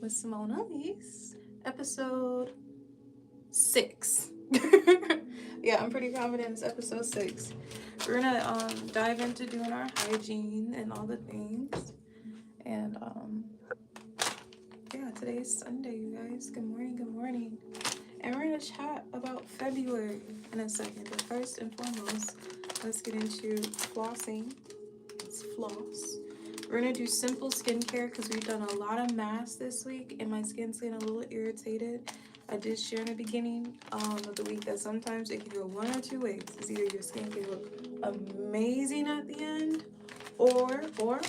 with CIMONEALISE, episode 6. Yeah, I'm pretty confident it's episode 6. We're gonna dive into doing our hygiene and all the things. And yeah, today's Sunday, you guys. Good morning, good morning. And we're gonna chat about February in a second. But first and foremost, let's get into flossing. Let's floss. We're gonna do simple skincare because we've done a lot of masks this week and my skin's getting a little irritated. I did share in the beginning of the week that sometimes it can go one or two ways. It's either your skin can look amazing at the end, or your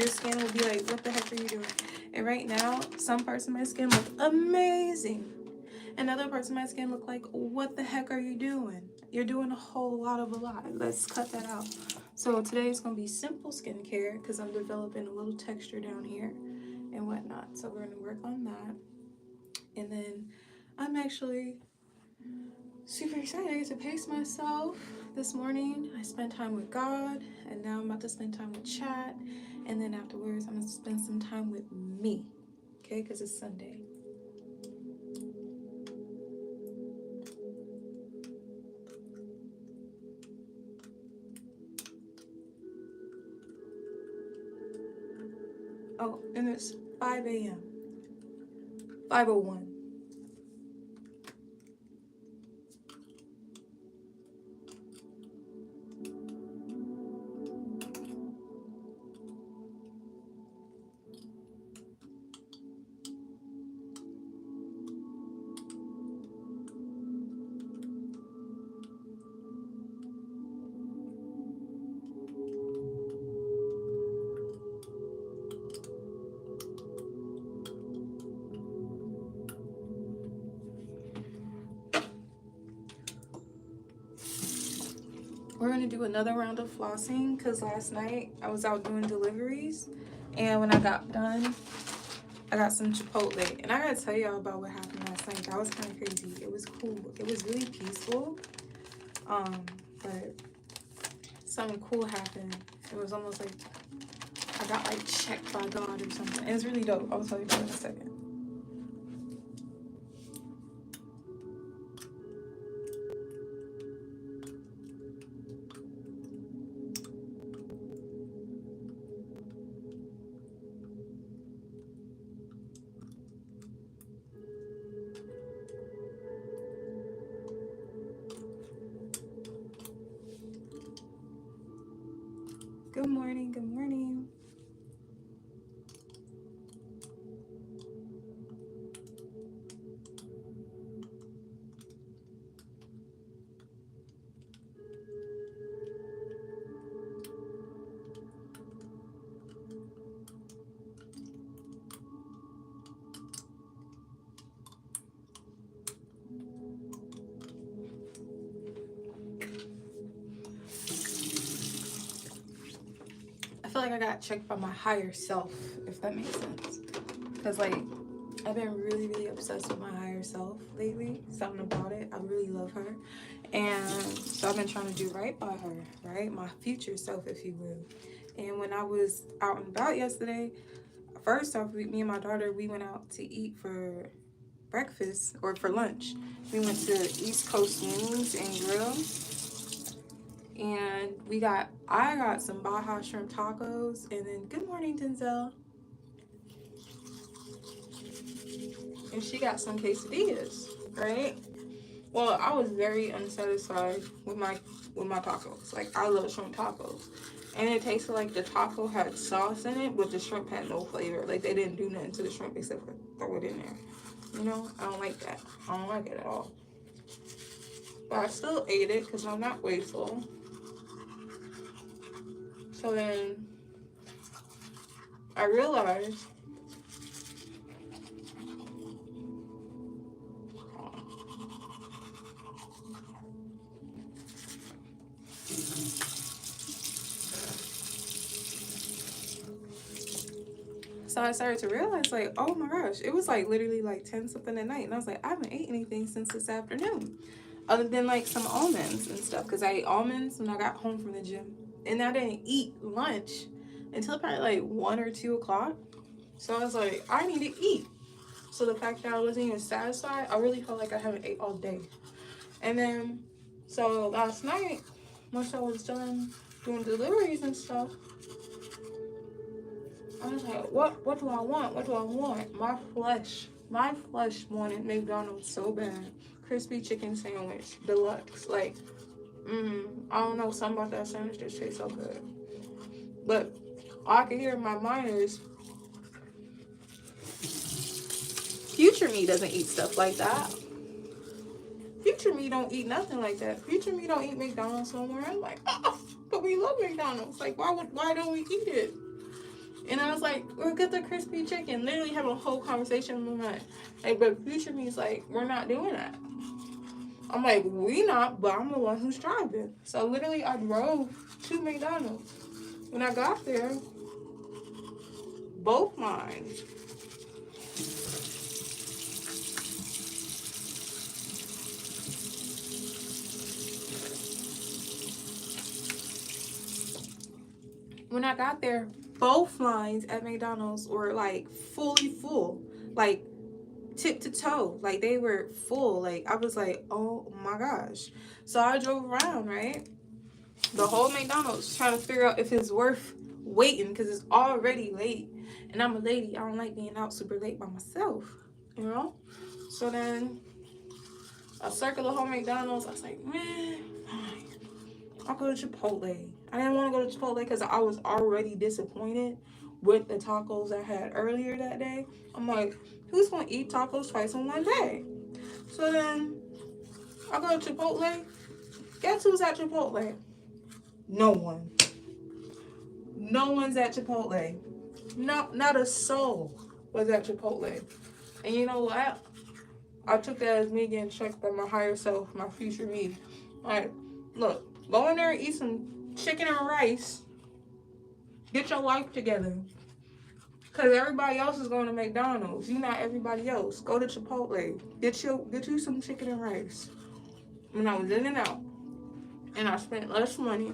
skin will be like, what the heck are you doing? And right now, some parts of my skin look amazing. And other parts of my skin look like, what the heck are you doing? You're doing a whole lot of a lot. Let's cut that out. So today is going to be simple skincare because I'm developing a little texture down here and whatnot. So we're going to work on that. And then I'm actually super excited to pace myself. This morning I spent time with God, and now I'm about to spend time with chat. And then afterwards I'm going to spend some time with me, okay, because it's Sunday. Oh, and it's 5 a.m. 5:01. We're gonna do another round of flossing because last night I was out doing deliveries, and when I got done, I got some Chipotle. And I gotta tell y'all about what happened last night. That was kind of crazy. It was cool. It was really peaceful. But something cool happened. It was almost like I got like checked by God or something. It was really dope. I'll tell you about it in a second. Good morning, good morning. I feel like I got checked by my higher self, if that makes sense. Because like I've been really, really obsessed with my higher self lately. Something about it. I really love her. And so I've been trying to do right by her, right? My future self, if you will. And when I was out and about yesterday, first off, me and my daughter, we went out to eat for breakfast or for lunch. We went to East Coast Wings and Grill. And I got some Baja shrimp tacos. And then, good morning, Denzel. And she got some quesadillas, right? Well, I was very unsatisfied with my tacos. Like, I love shrimp tacos. And it tasted like the taco had sauce in it, but the shrimp had no flavor. Like, they didn't do nothing to the shrimp except for throw it in there. You know, I don't like that. I don't like it at all. But I still ate it because I'm not wasteful. So then I realized so I started to realize, like, oh my gosh, it was like literally like 10 something at night. And I was like, I haven't ate anything since this afternoon. Other than like some almonds and stuff. Because I ate almonds when I got home from the gym. And I didn't eat lunch until probably like 1 or 2 o'clock. So I was like, I need to eat. So the fact that I wasn't even satisfied, I really felt like I haven't ate all day. And then, so last night, once I was done doing deliveries and stuff, I was like, what do I want? What do I want? My flesh wanted McDonald's so bad. Crispy chicken sandwich, deluxe. Like, I don't know, something about that sandwich just tastes so good. But all I can hear in my mind is, future me doesn't eat stuff like that. Future me don't eat nothing like that. Future me don't eat McDonald's somewhere. I'm like, oh, but we love McDonald's. Like, why don't we eat it? And I was like, we'll get the crispy chicken. Literally having a whole conversation in my mind. Like, but future me's like, we're not doing that. I'm like, we not, but I'm the one who's driving. So literally I drove to McDonald's. When I got there, both mine. When I got there, both lines at McDonald's were like fully full. Like tip to toe, like they were full. Like I was like, oh my gosh. So I drove around, right, the whole McDonald's, trying to figure out if it's worth waiting because it's already late, and I'm a lady. I don't like being out super late by myself, you know. So then I circled the whole McDonald's. I was like, man, fine, I'll go to Chipotle. I didn't want to go to Chipotle because I was already disappointed with the tacos I had earlier that day. I'm like, who's gonna eat tacos twice in one day? So then I go to Chipotle. Guess who's at Chipotle? No one. No one's at Chipotle. No, not a soul was at Chipotle. And you know what? I took that as me getting checked by my higher self, my future me. Like, look, go in there and eat some chicken and rice. Get your life together. Because everybody else is going to McDonald's. You're not everybody else. Go to Chipotle. Get you some chicken and rice. When I was in and out. And I spent less money.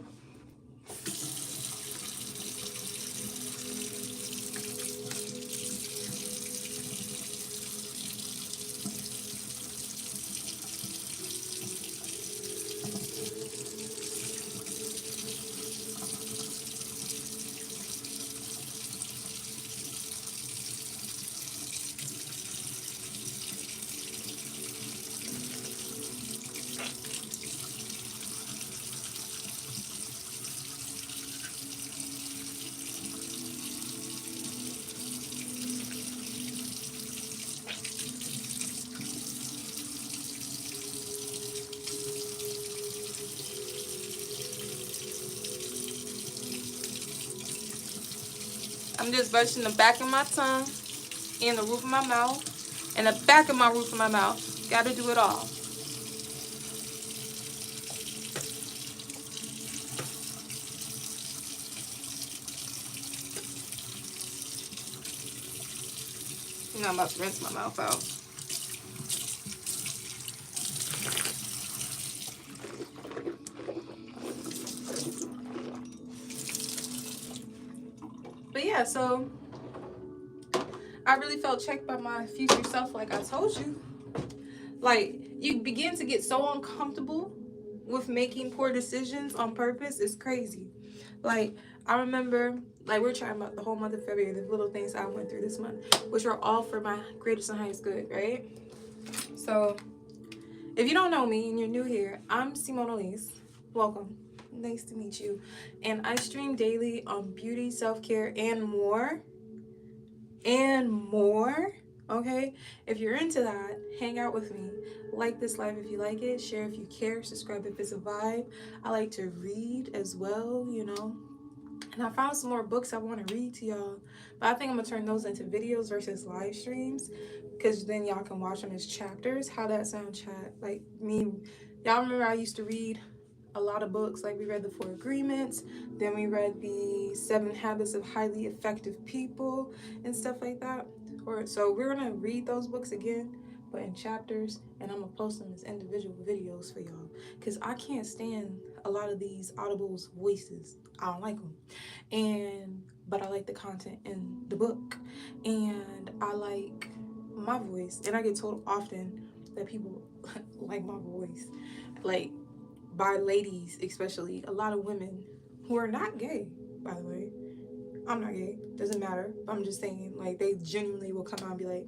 I'm just brushing the back of my tongue and the roof of my mouth and the back of my roof of my mouth. Gotta do it all. You know, I'm about to rinse my mouth out. But yeah, so I really felt checked by my future self, like I told you. Like, you begin to get so uncomfortable with making poor decisions on purpose. It's crazy. Like, I remember, like, we're trying about the whole month of February, the little things I went through this month, which are all for my greatest and highest good, right? So, if you don't know me and you're new here, I'm CIMONEALISE. Welcome. Nice to meet you. And I stream daily on beauty, self-care, and more. Okay, if you're into that, hang out with me. Like this live if you like it, share if you care, subscribe if it's a vibe. I like to read as well, you know. And I found some more books I want to read to y'all, but I think I'm gonna turn those into videos versus live streams, because then y'all can watch them as chapters. How that sound, chat? Like me, y'all remember I used to read a lot of books. Like we read the 4 Agreements, then we read the 7 Habits of Highly Effective People and stuff like that. So we're gonna read those books again, but in chapters, and I'm gonna post them as individual videos for y'all, because I can't stand a lot of these audibles voices. I don't like them. And but I like the content in the book, and I like my voice. And I get told often that people like my voice, like by ladies, especially a lot of women who are not gay, by the way. I'm not gay, doesn't matter. I'm just saying, like, they genuinely will come out and be like,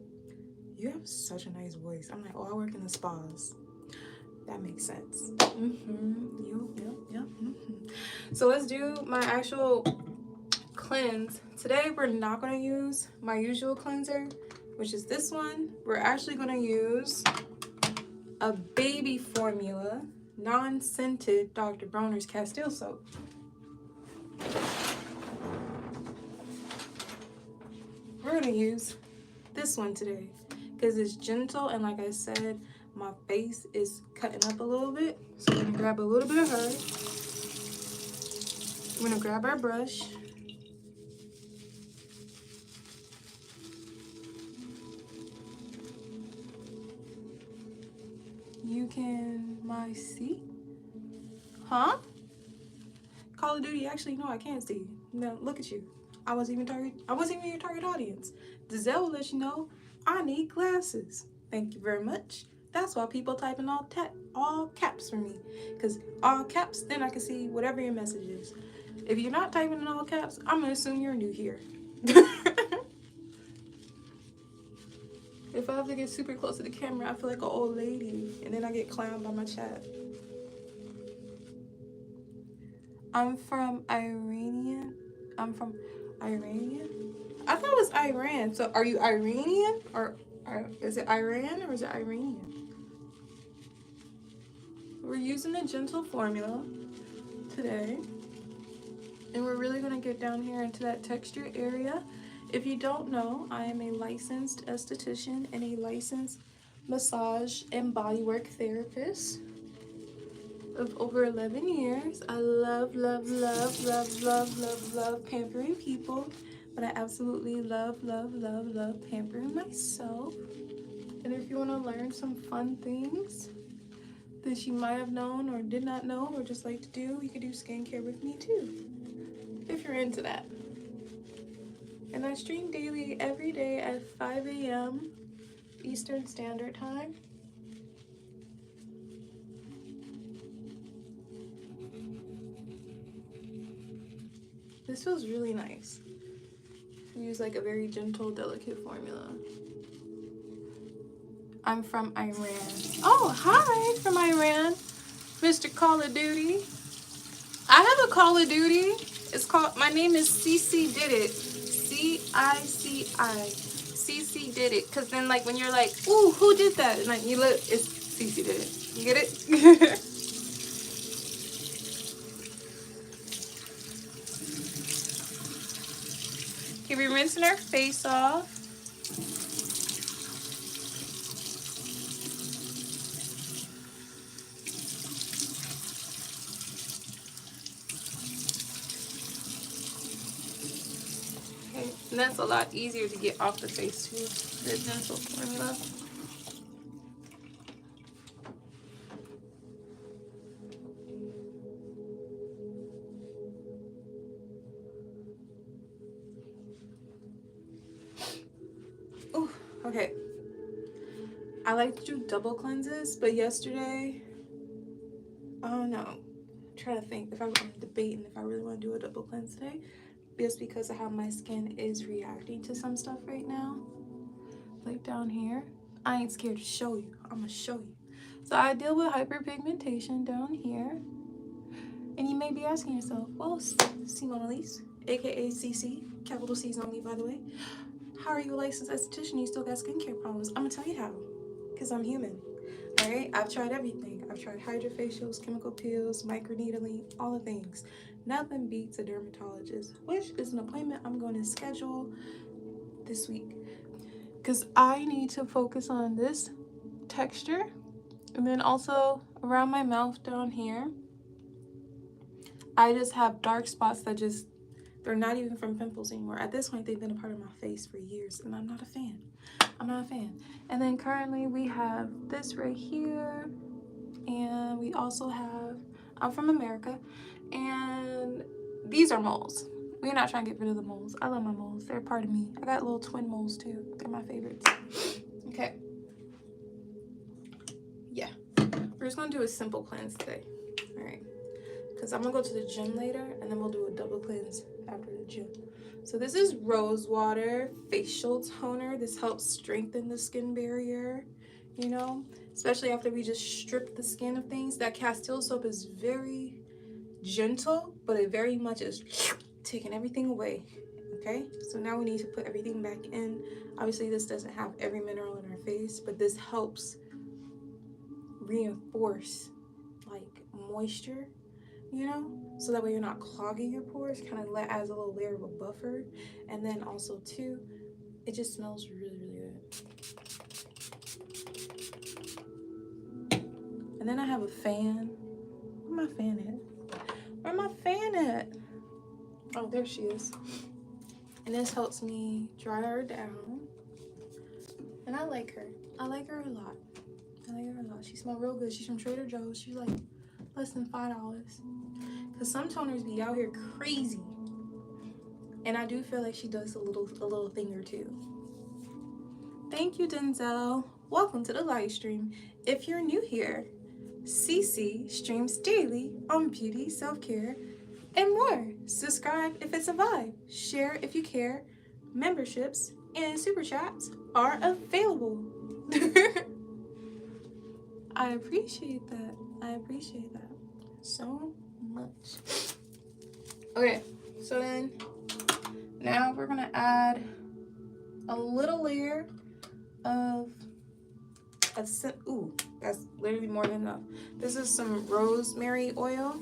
you have such a nice voice. I'm like, oh, I work in the spas. That makes sense. Yep. So let's do my actual cleanse. Today we're not going to use my usual cleanser, which is this one. We're actually going to use a baby formula, non-scented Dr. Bronner's Castile soap. We're going to use this one today because it's gentle, and like I said, my face is cutting up a little bit. So we're going to grab a little bit of her. We're going to grab our brush. You can see? Huh? Call of Duty, actually, no, I can't see. No, look at you. I wasn't even your target audience. Giselle will let you know I need glasses. Thank you very much. That's why people type in all caps for me. Because all caps, then I can see whatever your message is. If you're not typing in all caps, I'm going to assume you're new here. If I have to get super close to the camera, I feel like an old lady. And then I get clowned by my chat. I'm from Iranian. I thought it was Iran. So are you Iranian? Or is it Iran or is it Iranian? We're using the gentle formula today. And we're really going to get down here into that texture area. If you don't know, I am a licensed esthetician and a licensed massage and bodywork therapist of over 11 years. I love pampering people, but I absolutely love pampering myself. And if you want to learn some fun things that you might have known or did not know or just like to do, you could do skincare with me too, if you're into that. And I stream daily every day at 5 a.m. Eastern Standard Time. This feels really nice. I use like a very gentle, delicate formula. I'm from Iran. Oh, hi from Iran, Mr. Call of Duty. I have a Call of Duty. It's called, my name is CC Did It. CICI. CC Did It. Because then like when you're like, ooh, who did that? And like you look, it's CC Did It. You get it? Okay, we're rinsing our face off. Okay, and that's a lot easier to get off the face too, the gentle formula. Ooh, okay. I like to do double cleanses, but yesterday, I don't know. I'm trying to think if I'm debating if I really want to do a double cleanse today, just because of how my skin is reacting to some stuff right now. Like down here, I ain't scared to show you. I'm gonna show you. So I deal with hyperpigmentation down here, and you may be asking yourself, well, CIMONEALISE, aka CC, capital C's only, by the way. How are you a licensed esthetician? You still got skincare problems? I'm gonna tell you how, because I'm human. All right, I've tried everything. I've tried hydrofacials, chemical peels, microneedling, all the things. Nothing beats a dermatologist, which is an appointment I'm going to schedule this week, because I need to focus on this texture, and then also around my mouth down here. I just have dark spots that just, they're not even from pimples anymore. At this point, they've been a part of my face for years, and I'm not a fan. I'm not a fan. And then currently we have this right here, and we also have, I'm from America, and these are moles. We're not trying to get rid of the moles. I love my moles. They're a part of me. I got little twin moles too. They're my favorites. Okay. Yeah. We're just gonna do a simple cleanse today. All right. Because I'm gonna go to the gym later and then we'll do a double cleanse after the gym. So this is Rosewater Facial Toner. This helps strengthen the skin barrier, you know, especially after we just strip the skin of things. That Castile soap is very gentle, but it very much is taking everything away. Okay, so now we need to put everything back in. Obviously this doesn't have every mineral in our face, but this helps reinforce like moisture, you know, so that way you're not clogging your pores. Kind of adds a little layer of a buffer. And then also too, it just smells really, really good. And then I have a fan. Where my fan at? Where my fan at? Oh, there she is. And this helps me dry her down. And I like her. I like her a lot. I like her a lot. She smells real good. She's from Trader Joe's. She's like less than $5. Because some toners be out here crazy. And I do feel like she does a little thing or two. Thank you, Denzel. Welcome to the live stream. If you're new here, CC streams daily on beauty, self-care, and more. Subscribe if it's a vibe. Share if you care. Memberships and super chats are available. I appreciate that. I appreciate that so much. Okay, so then now we're gonna add a little layer of ooh, that's literally more than enough. This is some rosemary oil.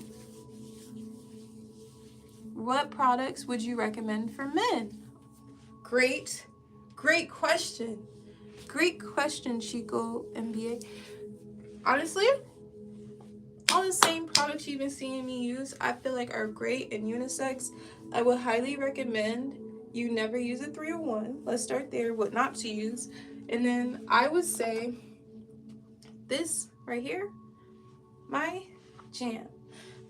What products would you recommend for men? Great question. Great question, Chico MBA. Honestly, all the same products you've been seeing me use, I feel like are great and unisex. I would highly recommend you never use a 301. Let's start there, what not to use. And then I would say this right here, my jam.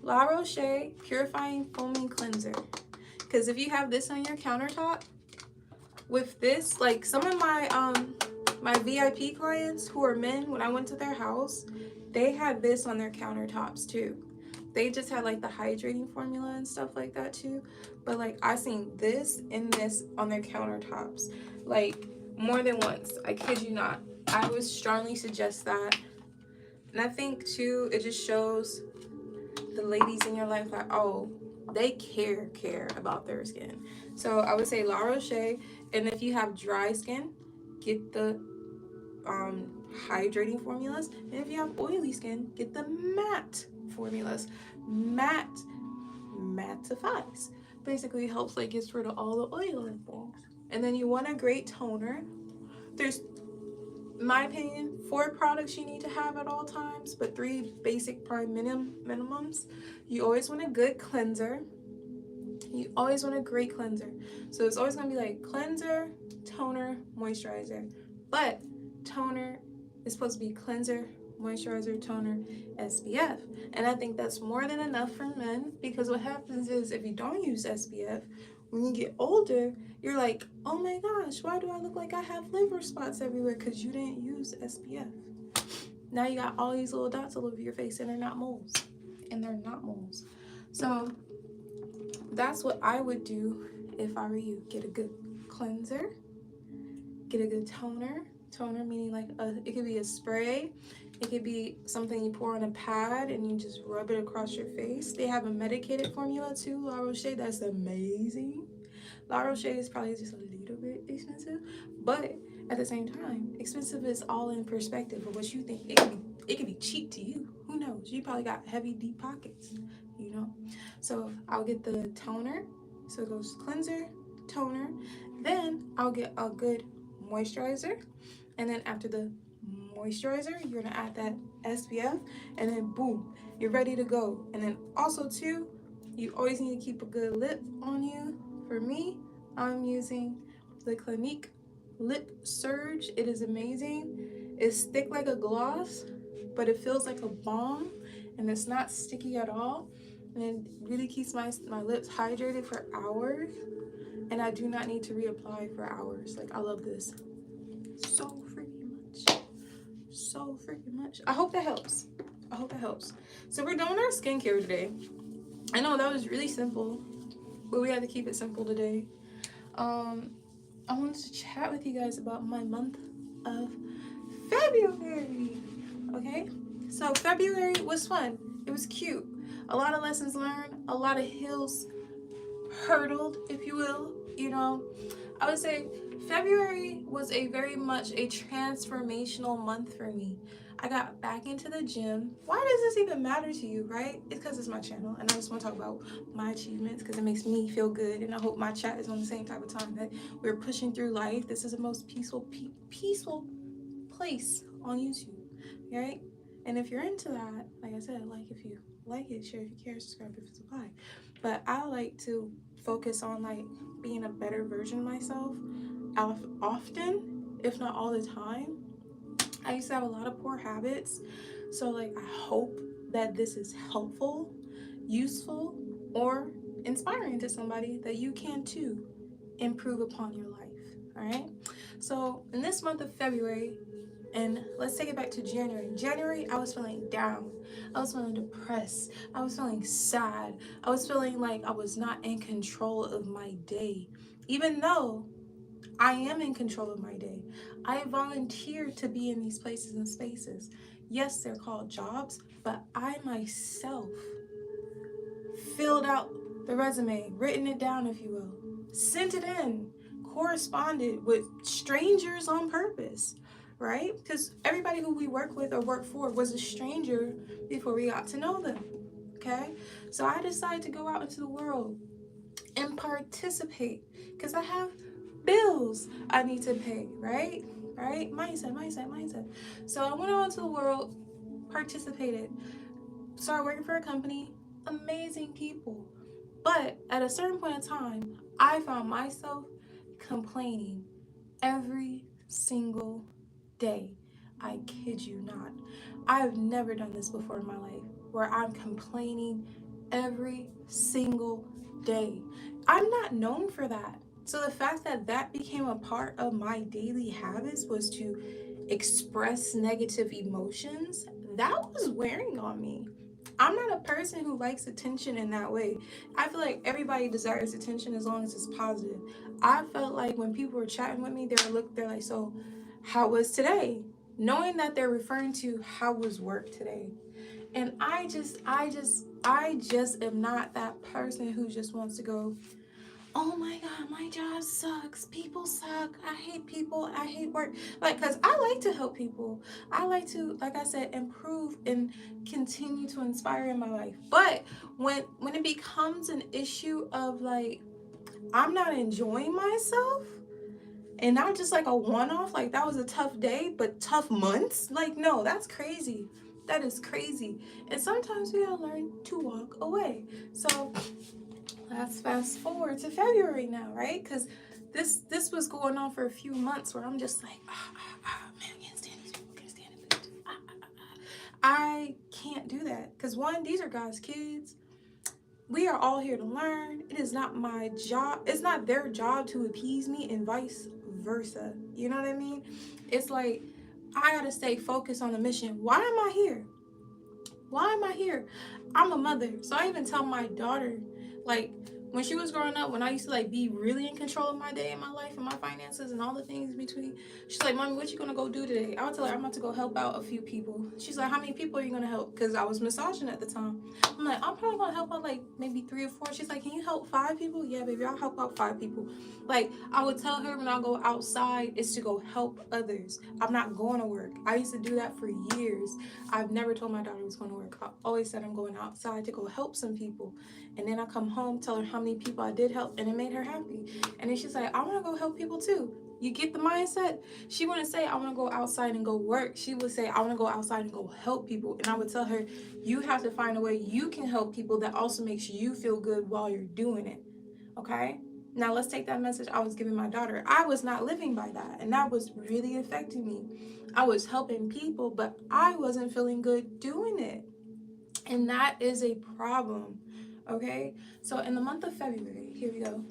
La Roche Purifying Foaming Cleanser. Because if you have this on your countertop, with this, like some of my my VIP clients who are men, when I went to their house, they had this on their countertops too. They just had like the hydrating formula and stuff like that too. But like I seen this and this on their countertops like more than once. I kid you not. I would strongly suggest that. And I think too, it just shows the ladies in your life that, oh, they care about their skin. So I would say La Roche. And if you have dry skin, get the hydrating formulas. And if you have oily skin, get the matte formulas. Mattifies. Basically helps like gets rid of all the oil and things. And then you want a great toner. There's, in my opinion, 4 products you need to have at all times, but 3 basic probably minimums. You always want a good cleanser. You always want a great cleanser. So it's always gonna be like cleanser, toner, moisturizer. But toner is supposed to be cleanser, moisturizer, toner, SPF. And I think that's more than enough for men, because what happens is if you don't use SPF, when you get older, you're like, oh my gosh, why do I look like I have liver spots everywhere? Because you didn't use SPF. Now you got all these little dots all over your face and they're not moles. And they're not moles. So that's what I would do if I were you. Get a good cleanser, get a good toner. Toner meaning like it could be a spray, it could be something you pour on a pad and you just rub it across your face. They have a medicated formula too, La Roche, that's amazing. La Roche is probably just a little bit expensive, but at the same time, expensive is all in perspective of what you think. It could be cheap to you. Who knows? You probably got heavy, deep pockets, you know? So I'll get the toner. So it goes cleanser, toner. Then I'll get a good moisturizer. And then after the moisturizer, you're gonna add that SPF, and then boom, you're ready to go. And then also too, you always need to keep a good lip on you. For me, I'm using the Clinique Lip Surge. It is amazing. It's thick like a gloss, but it feels like a balm, and it's not sticky at all. and it really keeps my lips hydrated for hours, and I do not need to reapply for hours. Like, I love this so freaking much. So freaking much. I hope that helps. I hope that helps. So we're doing our skincare today. I know that was really simple, but we had to keep it simple today. I wanted to chat with you guys about my month of February. Okay? So February was fun. It was cute. A lot of lessons learned, a lot of hills hurdled, if you will. You know, I would say February was a very much a transformational month for me. I got back into the gym. Why does this even matter to you, right? It's because it's my channel, and I just want to talk about my achievements because it makes me feel good, and I hope my chat is on the same type of time that we're pushing through life. This is the most peaceful place on YouTube, right? And if you're into that, like I said, like if you like it, share if you care, subscribe if it's applied. But I like to focus on like being a better version of myself often, if not all the time. I used to have a lot of poor habits, so like I hope that this is helpful, useful, or inspiring to somebody that you can too improve upon your life. All right, so in this month of February, and let's take it back to January. January, I was feeling down. I was feeling depressed. I was feeling sad. I was feeling like I was not in control of my day, even though I am in control of my day. I volunteered to be in these places and spaces. Yes, they're called jobs, but I myself filled out the resume, written it down, if you will, sent it in, corresponded with strangers on purpose, right? Because everybody who we work with or work for was a stranger before we got to know them, okay? So I decided to go out into the world and participate because I have bills I need to pay, right? Right? Mindset. So I went out into the world, participated, started working for a company, amazing people. But at a certain point in time, I found myself complaining every single day. I kid you not. I have never done this before in my life where I'm complaining every single day. I'm not known for that. So the fact that that became a part of my daily habits was to express negative emotions, that was wearing on me. I'm not a person who likes attention in that way. I feel like everybody desires attention as long as it's positive. I felt like when people were chatting with me, they're like, so how was today? Knowing that they're referring to how was work today. And I just am not that person who just wants to go, oh my God, my job sucks. People suck. I hate people. I hate work. Like, because I like to help people. I like to, like I said, improve and continue to inspire in my life. But when it becomes an issue of like, I'm not enjoying myself, and not just like a one-off, like that was a tough day, but tough months, like no, that's crazy. That is crazy. And sometimes we gotta learn to walk away. So let's fast forward to February now, right? Because this was going on for a few months where I'm just like, man, I can't stand these people, can't stand it. I can't do that. Because one, these are God's kids. We are all here to learn. It is not my job. It's not their job to appease me, and vice versa. You know what I mean? It's like, I gotta stay focused on the mission. Why am I here? Why am I here? I'm a mother. So I even tell my daughter, like, when she was growing up, when I used to like be really in control of my day and my life and my finances and all the things in between, she's like, Mommy, what you gonna go do today? I would tell her I'm about to go help out a few people. She's like, how many people are you gonna help? Because I was massaging at the time. I'm like, I'm probably gonna help out like maybe 3 or 4. She's like, can you help 5 people? Yeah, baby, I'll help out 5 people. Like, I would tell her when I go outside, it's to go help others. I'm not going to work. I used to do that for years. I've never told my daughter I was going to work. I always said I'm going outside to go help some people. And then I come home, tell her how many people I did help, and it made her happy. And then she's like, I want to go help people too. You get the mindset? She wouldn't say, I want to go outside and go work. She would say, I want to go outside and go help people. And I would tell her, you have to find a way you can help people that also makes you feel good while you're doing it. Okay? Now let's take that message I was giving my daughter. I was not living by that, and that was really affecting me. I was helping people, but I wasn't feeling good doing it. And that is a problem, okay? So in the month of February, here we go.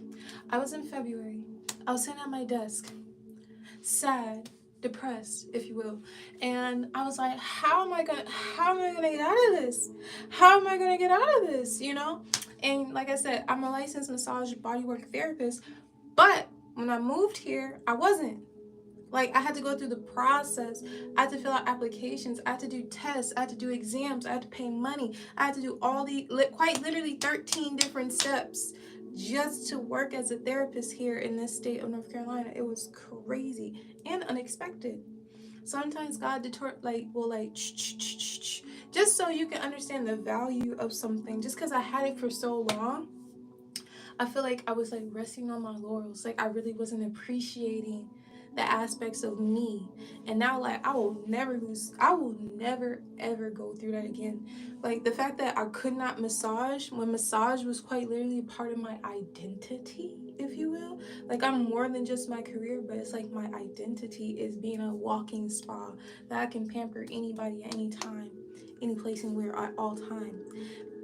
I was in February. I was sitting at my desk, sad, depressed, if you will. And I was like, how am I gonna get out of this? How am I gonna get out of this? You know? And like I said, I'm a licensed massage bodywork therapist, but when I moved here, I wasn't. Like, I had to go through the process. I had to fill out applications. I had to do tests. I had to do exams. I had to pay money. I had to do all the, quite literally 13 different steps just to work as a therapist here in this state of North Carolina. It was crazy and unexpected. Sometimes God just so you can understand the value of something. Just because I had it for so long, I feel like I was like resting on my laurels. Like I really wasn't appreciating the aspects of me. And now like I will never ever go through that again. Like the fact that I could not massage when massage was quite literally part of my identity, if you will. Like I'm more than just my career, but it's like my identity is being a walking spa that I can pamper anybody at any time, any place, anywhere, at all times.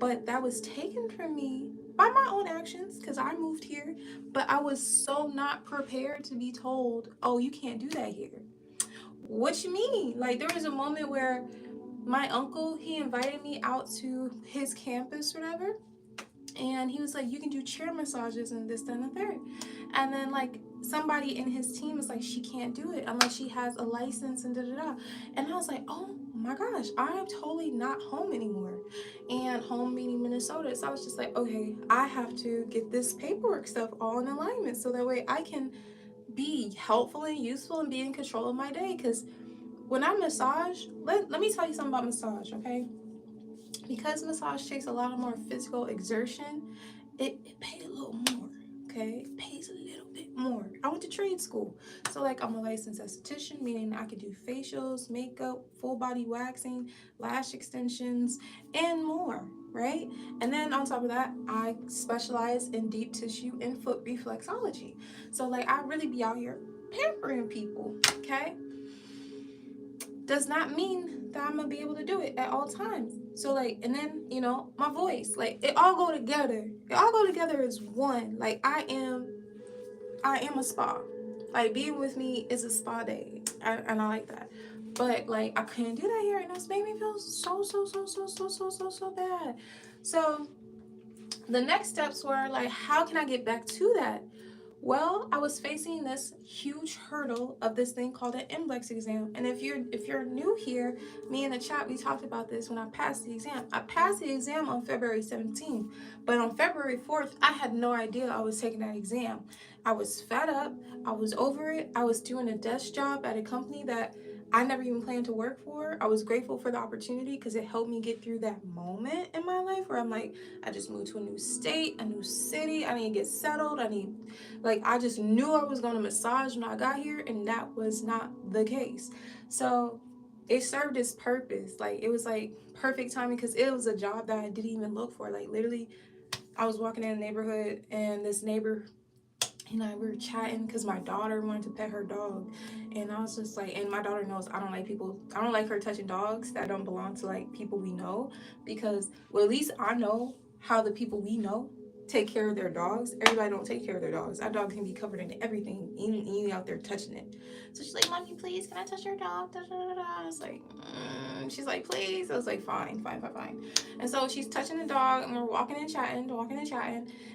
But that was taken from me by my own actions because I moved here. But I was so not prepared to be told, oh, you can't do that here. What you mean? Like there was a moment where my uncle, he invited me out to his campus or whatever. And he was like, you can do chair massages and this, that, and the third. And then like somebody in his team was like, she can't do it unless she has a license and da-da-da. And I was like, oh my gosh, I'm totally not home anymore. And home meaning Minnesota. So I was just like, okay, I have to get this paperwork stuff all in alignment so that way I can be helpful and useful and be in control of my day. Because when I massage, let me tell you something about massage, okay? Because massage takes a lot more physical exertion, it pays a little more, okay? It pays a little bit more. I went to trade school. So like I'm a licensed esthetician, meaning I could do facials, makeup, full body waxing, lash extensions, and more, right? And then on top of that, I specialize in deep tissue and foot reflexology. So like I really be out here pampering people, okay? Does not mean that I'm gonna be able to do it at all times. So like, and then you know, my voice, like it all go together. It all go together as one. Like I am a spa. Like being with me is a spa day, and I like that. But like I couldn't do that here, and that's made me feel so bad. So the next steps were like, how can I get back to that? Well, I was facing this huge hurdle of this thing called an NBLEX exam. And if you're new here, me in the chat, we talked about this when I passed the exam. I passed the exam on February 17th, but on February 4th, I had no idea I was taking that exam. I was fed up. I was over it. I was doing a desk job at a company that I never even planned to work for. I was grateful for the opportunity because it helped me get through that moment in my life where I'm like, I just moved to a new state, a new city. I need to get settled. I just knew I was going to massage when I got here, and that was not the case. So it served its purpose. Like it was like perfect timing because it was a job that I didn't even look for. Like literally, I was walking in the neighborhood and this neighbor and we were chatting because my daughter wanted to pet her dog, and I was just like, and my daughter knows I don't like her touching dogs that don't belong to like people we know, because well, at least I know how the people we know take care of their dogs. Everybody don't take care of their dogs. That dog can be covered in everything, even you out there touching it. So she's like, mommy, please, can I touch your dog? Da, da, da, da. I was like, she's like, please. I was like, fine. And so she's touching the dog, and we're walking and chatting,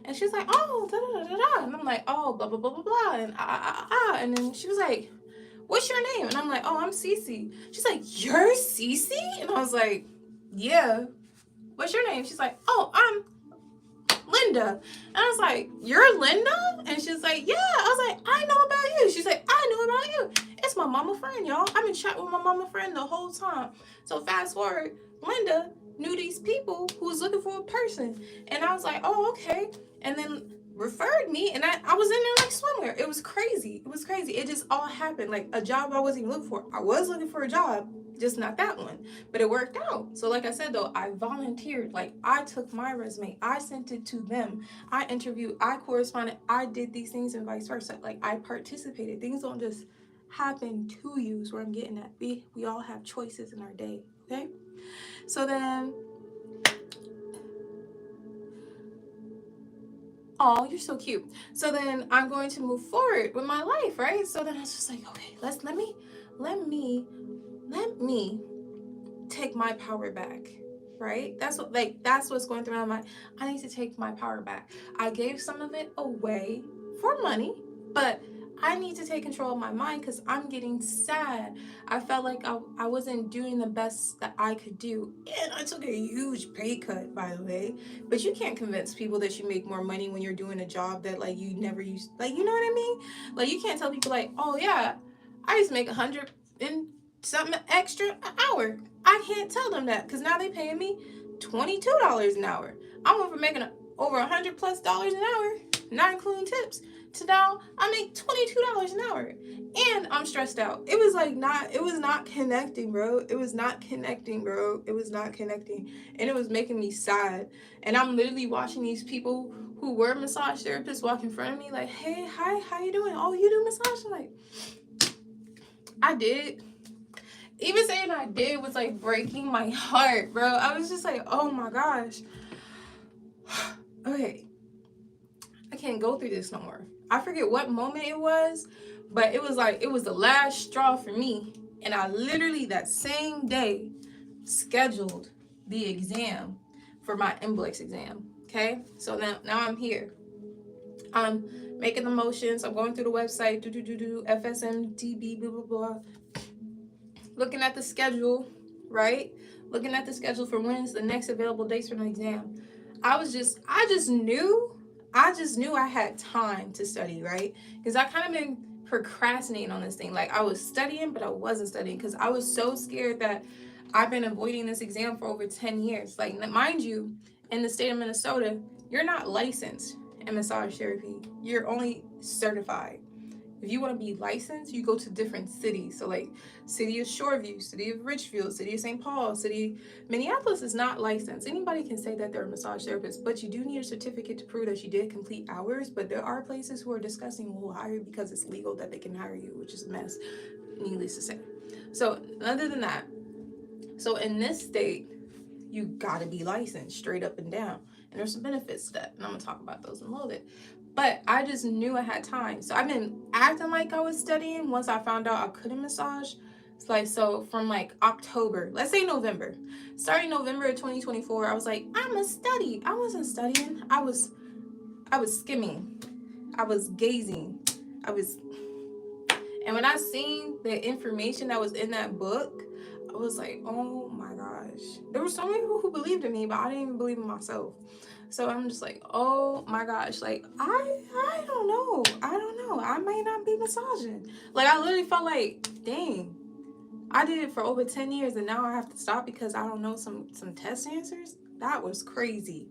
and she's like, oh, da da da da da, and I'm like, oh, blah blah blah blah blah, and then she was like, what's your name? And I'm like, oh, I'm Cece. She's like, you're Cece? And I was like, yeah. What's your name? She's like, oh, I'm Linda. And I was like, you're Linda? And she's like, yeah. I was like, I know about you. She's like, I know about you. It's my mama friend, y'all. I've been chatting with my mama friend the whole time. So fast forward, Linda knew these people who was looking for a person. And I was like, oh, okay. And then referred me, and I was in there like swimwear. It was crazy. It just all happened. Like a job I wasn't even looking for. I was looking for a job, just not that one, but it worked out. So like I said though, I volunteered. Like I took my resume, I sent it to them, I interviewed, I corresponded, I did these things, and vice versa. Like I participated. Things don't just happen to you, is where I'm getting at. We all have choices in our day. Okay, so then oh, you're so cute. So then I'm going to move forward with my life, right? So then I was just like, okay, let me take my power back, right? That's what's going through my mind. I need to take my power back. I gave some of it away for money, but I need to take control of my mind because I'm getting sad. I felt like I wasn't doing the best that I could do. And I took a huge pay cut, by the way. But you can't convince people that you make more money when you're doing a job that like you never used. Like, you know what I mean? Like, you can't tell people like, oh yeah, I used to make 100 and something extra an hour. I can't tell them that because now they paying me $22 an hour. I went from making over $100+ an hour, not including tips, to now I make $22 an hour, and I'm stressed out. It was not connecting, bro. It was not connecting, and it was making me sad. And I'm literally watching these people who were massage therapists walk in front of me, like, hey, hi, how you doing? Oh, you do massage? I'm like, I did. Even saying I did was like breaking my heart, bro. I was just like, oh my gosh. Okay, I can't go through this no more. I forget what moment it was, but it was like, it was the last straw for me. And I literally that same day scheduled the exam for my NBLEX exam. Okay, so now I'm here. I'm making the motions. I'm going through the website, FSMDB, blah blah blah. Looking at the schedule, right? Looking at the schedule for when's the next available dates for the exam. I just knew I had time to study, right? Because I kind of been procrastinating on this thing. Like, I was studying, but I wasn't studying because I was so scared that I've been avoiding this exam for over 10 years. Like, mind you, in the state of Minnesota, you're not licensed in massage therapy. You're only certified. If you want to be licensed, you go to different cities. So like city of Shoreview, city of Richfield, city of St. Paul, Minneapolis is not licensed. Anybody can say that they're a massage therapist, but you do need a certificate to prove that you did complete hours. But there are places who are discussing will hire you because it's legal that they can hire you, which is a mess, needless to say. So other than that, so in this state, you gotta be licensed straight up and down. And there's some benefits to that, and I'm gonna talk about those in a little bit. But I just knew I had time. So I've been acting like I was studying once I found out I couldn't massage. It's like, so from like October, let's say November. Starting November of 2024, I was like, I'm gonna study. I wasn't studying. I was skimming. I was gazing. And when I seen the information that was in that book, I was like, oh my gosh. There were so many people who believed in me, but I didn't even believe in myself. So I'm just like, oh my gosh, like, I don't know. I might not be massaging. Like, I literally felt like, dang, I did it for over 10 years and now I have to stop because I don't know some test answers. That was crazy.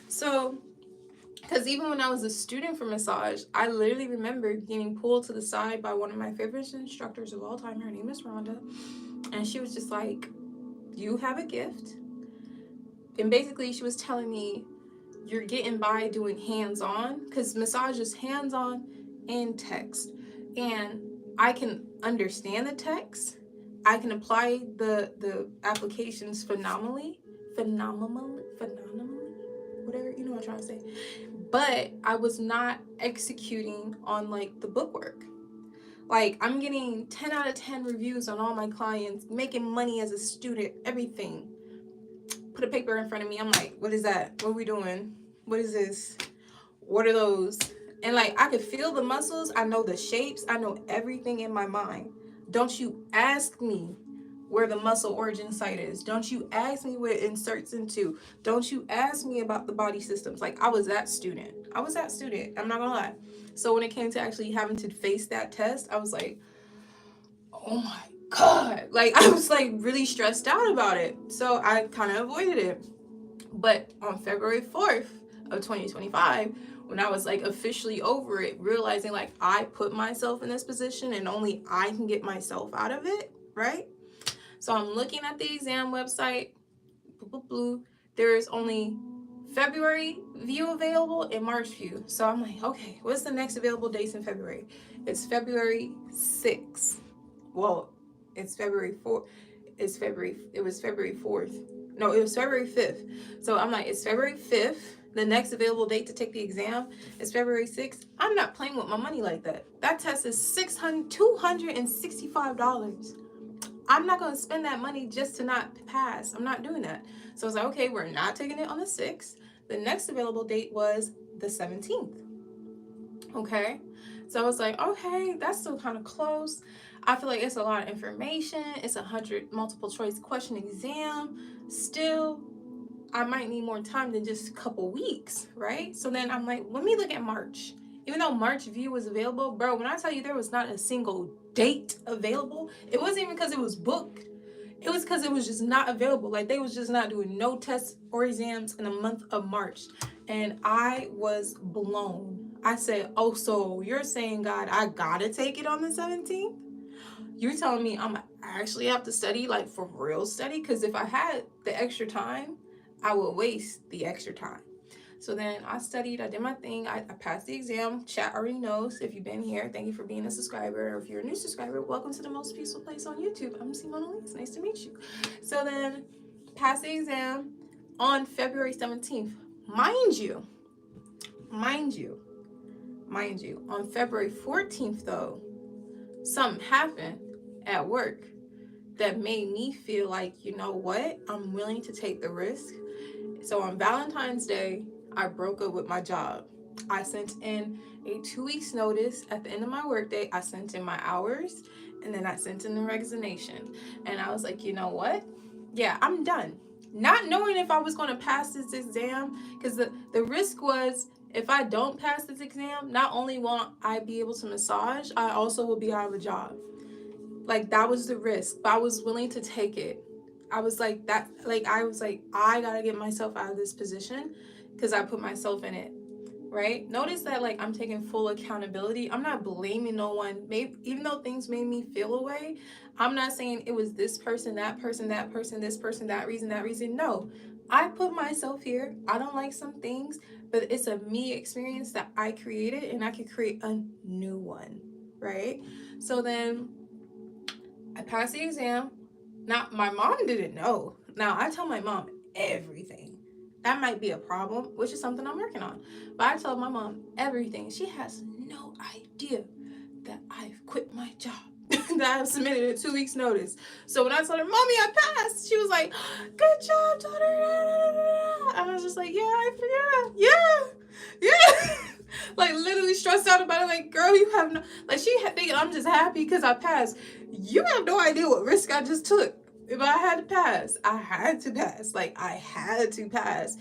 So, because even when I was a student for massage, I literally remember getting pulled to the side by one of my favorite instructors of all time. Her name is Rhonda. And she was just like, you have a gift. And basically she was telling me, you're getting by doing hands-on, because massage is hands-on and text. And I can understand the text. I can apply the applications phenomenally, whatever, you know what I'm trying to say. But I was not executing on like the bookwork. Like, I'm getting 10 out of 10 reviews on all my clients, making money as a student, everything. Put a paper in front of me. I'm like, what is that? What are we doing? What is this? What are those? And like, I could feel the muscles. I know the shapes. I know everything in my mind. Don't you ask me where the muscle origin site is. Don't you ask me where it inserts into. Don't you ask me about the body systems. Like, I was that student. I'm not gonna lie. So when it came to actually having to face that test, I was like, oh my God. Like, I was like really stressed out about it. So I kind of avoided it. But on February 4th of 2025, when I was like officially over it, realizing like I put myself in this position and only I can get myself out of it, right? So I'm looking at the exam website. There is only February view available and March view. So I'm like, okay, what's the next available dates in February? It's February 6th. Well, it's February 4th. It was February 4th. No, it was February 5th. So I'm like, it's February 5th. the next available date to take the exam is February 6th. I'm not playing with my money like that. That test is $265. I'm not going to spend that money just to not pass. I'm not doing that. So I was like, okay, we're not taking it on the 6th. The next available date was the 17th. Okay. So I was like, okay, that's still kind of close. I feel like it's a lot of information. It's 100 multiple choice question exam. Still, I might need more time than just a couple weeks, right? So then I'm like, let me look at March. Even though March View was available, bro, when I tell you there was not a single date available, it wasn't even because it was booked. It was because it was just not available. Like, they was just not doing no tests or exams in the month of March. And I was blown. I said, oh, so you're saying, God, I gotta take it on the 17th? You're telling me I'm actually have to study, like for real study? Because if I had the extra time, I would waste the extra time. So then I studied, I did my thing, I passed the exam. Chat already knows. If you've been here, thank you for being a subscriber. Or if you're a new subscriber, welcome to the most peaceful place on YouTube. I'm CIMONEALISE, nice to meet you. So then, passed the exam on February 17th. Mind you, on February 14th though, something happened at work that made me feel like, you know what, I'm willing to take the risk. So on Valentine's Day, I broke up with my job. I sent in a 2 weeks notice at the end of my workday. I sent in my hours, and then I sent in the resignation. And I was like, you know what? Yeah, I'm done. Not knowing if I was going to pass this exam, because the risk was, if I don't pass this exam, not only won't I be able to massage, I also will be out of a job. Like, that was the risk, but I was willing to take it. I was like, I gotta get myself out of this position because I put myself in it, right? Notice that, like, I'm taking full accountability. I'm not blaming no one. Maybe, even though things made me feel away, I'm not saying it was this person, that person, that person, this person, that reason, that reason. No, I put myself here. I don't like some things, but it's a me experience that I created, and I could create a new one, right? So then I passed the exam. Now, my mom didn't know. Now, I tell my mom everything. That might be a problem, which is something I'm working on. But I tell my mom everything. She has no idea that I've quit my job, that I've submitted a 2 weeks notice. So when I told her, Mommy, I passed, she was like, good job, daughter. And I was just like, yeah. Like, literally stressed out about it. Like, girl, you have no, like, she thinking I'm just happy because I passed. You have no idea what risk I just took. If I had to pass, I had to pass. Like, I had to pass.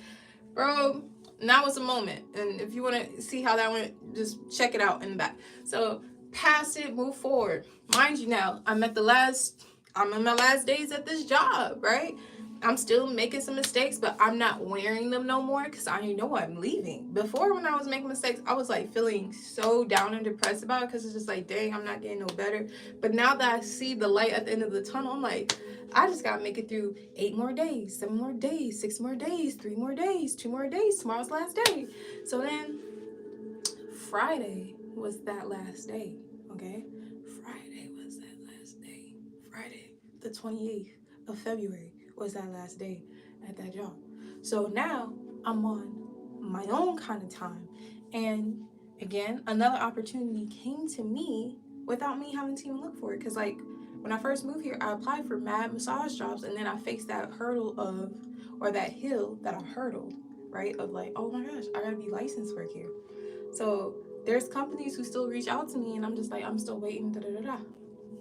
Bro, now was the moment. And if you want to see how that went, just check it out in the back. So, pass it, move forward. Mind you now, I'm in my last days at this job, right? I'm still making some mistakes, but I'm not wearing them no more because I know I'm leaving. Before, when I was making mistakes, I was like feeling so down and depressed about it because it's just like, dang, I'm not getting no better. But now that I see the light at the end of the tunnel, I'm like, I just gotta make it through 8 more days, 7 more days, 6 more days, 3 more days, 2 more days. Tomorrow's last day. So then Friday was that last day, okay? Friday was that last day. Friday, the 28th of February was that last day at that job. So now I'm on my own kind of time. And again, another opportunity came to me without me having to even look for it. Because, like, when I first moved here, I applied for mad massage jobs, and then I faced that hurdle of, or that hill that I hurdled, right? Of like, oh my gosh, I gotta be licensed for here. So there's companies who still reach out to me, and I'm just like, I'm still waiting,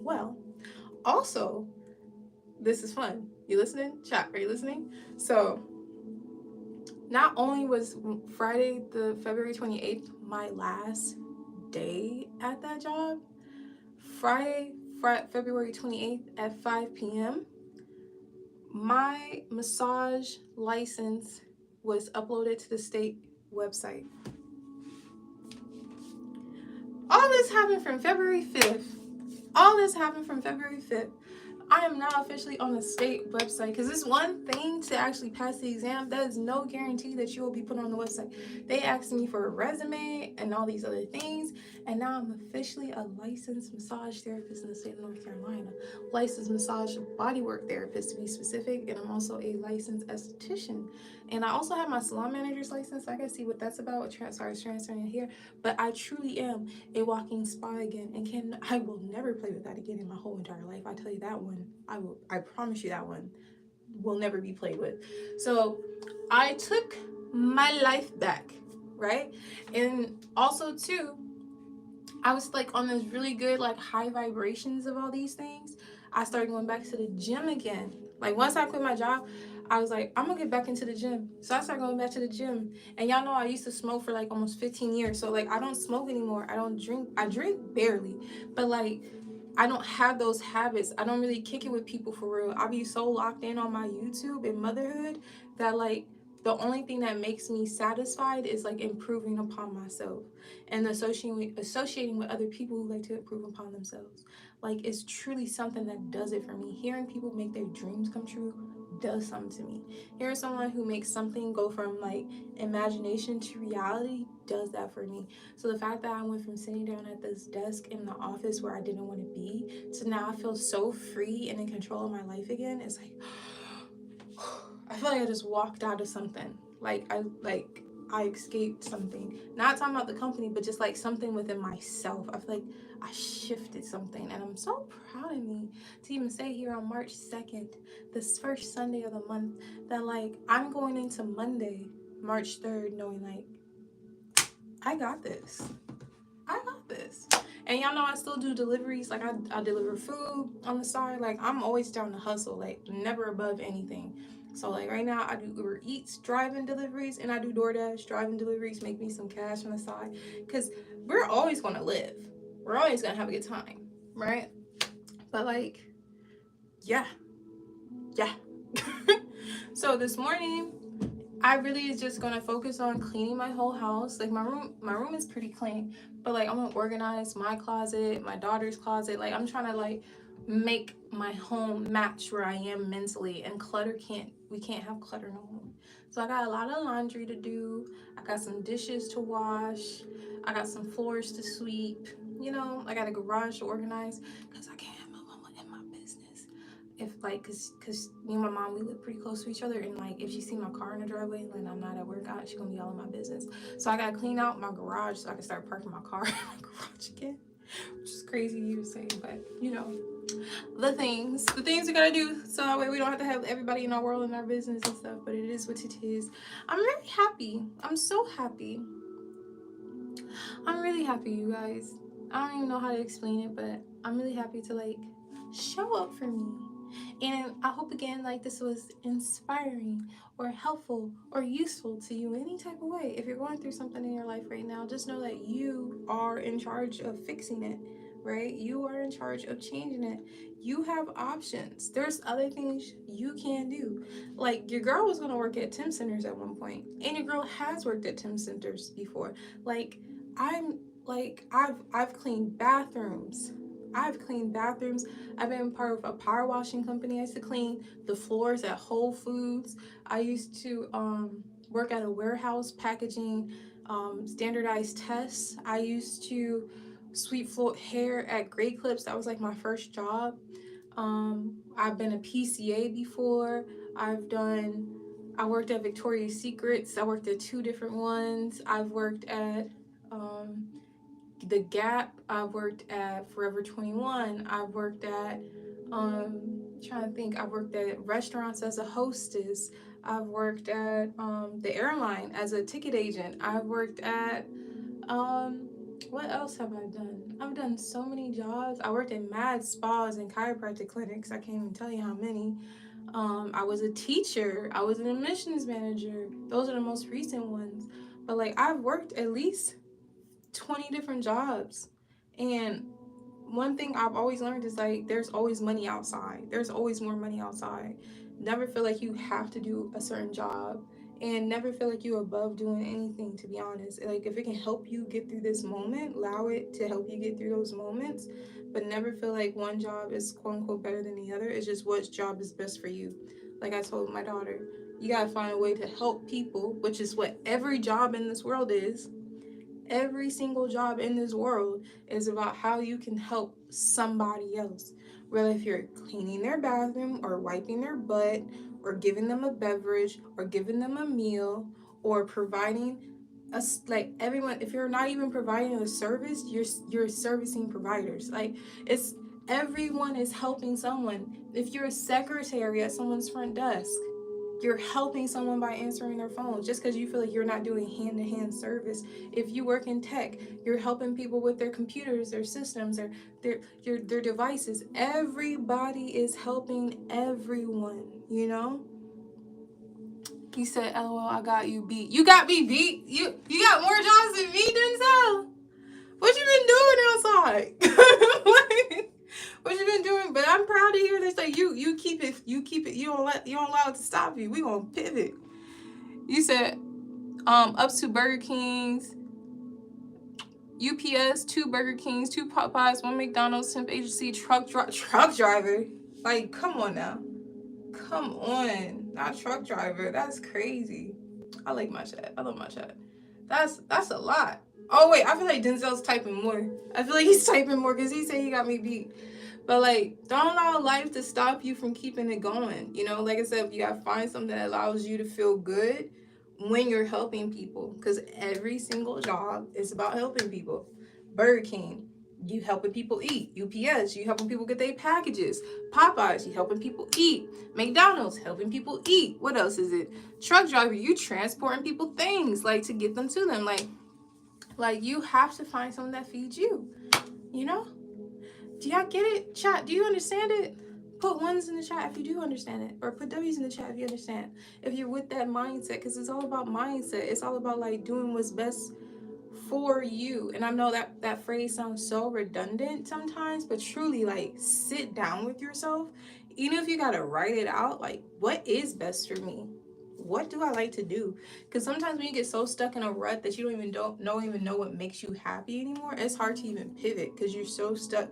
Well, also, this is fun. You listening? Chat, are you listening? So not only was Friday, the February 28th, my last day at that job, Friday, February 28th at 5 p.m., my massage license was uploaded to the state website. All this happened from February 5th. I am now officially on the state website, because it's one thing to actually pass the exam. That is no guarantee that you will be put on the website. They asked me for a resume and all these other things, and now I'm officially a licensed massage therapist in the state of North Carolina. Licensed massage bodywork therapist to be specific, and I'm also a licensed esthetician. And I also have my salon manager's license, so I can see what that's about. Sorry, it's transferring it here. But I truly am a walking spa again, and I will never play with that again in my whole entire life. I tell you that one. I promise you that one will never be played with. So I took my life back, right? And also too, I was like on this really good like high vibrations of all these things. I started going back to the gym again. Like once I quit my job, I was like, I'm gonna get back into the gym. So I started going back to the gym. And y'all know I used to smoke for like almost 15 years. So like I don't smoke anymore. I don't drink. I drink barely. But like I don't have those habits. I don't really kick it with people for real. I be so locked in on my YouTube and motherhood that like the only thing that makes me satisfied is like improving upon myself and associating with other people who like to improve upon themselves. Like it's truly something that does it for me. Hearing people make their dreams come true does something to me. Hearing someone who makes something go from like imagination to reality does that for me. So the fact that I went from sitting down at this desk in the office where I didn't want to be to now I feel so free and in control of my life again, it's like I feel like I just walked out of something. I escaped something. Not talking about the company, but just like something within myself. I feel like I shifted something, and I'm so proud of me to even say here on March 2nd, this first Sunday of the month, that like I'm going into Monday, March 3rd, knowing like I got this. I got this. And y'all know I still do deliveries. Like I deliver food on the side. Like I'm always down to hustle. Like never above anything. So like right now I do Uber Eats driving deliveries and I do DoorDash driving deliveries. Make me some cash on the side. Cause we're always gonna live. We're always gonna have a good time. Right? But like, yeah. Yeah. So this morning I really is just gonna focus on cleaning my whole house. Like my room is pretty clean, but like I'm gonna organize my closet, my daughter's closet. Like I'm trying to like make my home match where I am mentally. And we can't have clutter no more. So I got a lot of laundry to do. I got some dishes to wash. I got some floors to sweep. You know, I got a garage to organize because I can't have my mama in my business. If like cause me and my mom, we live pretty close to each other, and like if she see my car in the driveway and I'm not at work out, she's gonna be all in my business. So I gotta clean out my garage so I can start parking my car in my garage again, which is crazy to say, but you know, the things we gotta do so that way we don't have to have everybody in our world in our business and stuff. But it is what it is. I'm really happy. I'm so happy. I'm really happy, you guys. I don't even know how to explain it, but I'm really happy to like show up for me. And I hope again like this was inspiring or helpful or useful to you in any type of way. If you're going through something in your life right now, just know that you are in charge of fixing it, right? You are in charge of changing it. You have options. There's other things you can do. Like your girl was gonna work at Tim Centers at one point, and your girl has worked at Tim Centers before. Like I've cleaned bathrooms. I've cleaned bathrooms. I've been part of a power washing company. I used to clean the floors at Whole Foods. I used to work at a warehouse packaging standardized tests. I used to sweep floor hair at Great Clips. That was like my first job. I've been a PCA before. I worked at Victoria's Secrets. I worked at 2 different ones. I've worked at um, The Gap. I've worked at Forever 21. I've worked at trying to think. I've worked at restaurants as a hostess. I've worked at the airline as a ticket agent. I've worked at what else have I done? I've done so many jobs. I worked in mad spas and chiropractic clinics. I can't even tell you how many. I was a teacher. I was an admissions manager. Those are the most recent ones. But like I've worked at least 20 different jobs. And one thing I've always learned is like there's always money outside. There's always more money outside. Never feel like you have to do a certain job And never feel like you're above doing anything, to be honest. Like, if it can help you get through this moment, allow it to help you get through those moments. But never feel like one job is quote unquote better than the other. It's just what job is best for you. Like I told my daughter, you gotta find a way to help people, which is what every job in this world is. Every single job in this world is about how you can help somebody else. Whether if you're cleaning their bathroom or wiping their butt or giving them a beverage or giving them a meal or providing a, like, everyone, if you're not even providing a service, you're servicing providers. Like, it's everyone is helping someone. If you're a secretary at someone's front desk, you're helping someone by answering their phone. Just because you feel like you're not doing hand-to-hand service. If you work in tech, you're helping people with their computers, their systems, their devices. Everybody is helping everyone, you know? He said, LOL, I got you beat. You got me beat? You got more jobs than me, Denzel? What you been doing outside? Like, what you been doing? But I'm proud to hear this. Like, you keep it. You don't allow it to stop you. We gonna pivot. You said, up to Burger Kings, UPS, 2 Burger Kings, 2 Popeyes, 1 McDonald's, temp agency, truck driver. Like, come on now. Come on. Not truck driver. That's crazy. I like my chat. I love my chat. That's a lot. Oh wait, I feel like Denzel's typing more. I feel like he's typing more because he said he got me beat. But like, don't allow life to stop you from keeping it going. You know, like I said, you gotta find something that allows you to feel good when you're helping people. Because every single job is about helping people. Burger King, you helping people eat. UPS, you helping people get their packages. Popeyes, you helping people eat. McDonald's, helping people eat. What else is it? Truck driver, you transporting people things, like, to get them to them. Like you have to find something that feeds you, you know? Do y'all get it? Chat, do you understand it? Put ones in the chat if you do understand it, or put W's in the chat if you understand. If you're with that mindset, because it's all about mindset. It's all about, like, doing what's best for you. And I know that phrase sounds so redundant sometimes, but truly, like, sit down with yourself. Even if you gotta write it out, like, what is best for me? What do I like to do? Because sometimes when you get so stuck in a rut that you don't even know what makes you happy anymore, it's hard to even pivot because you're so stuck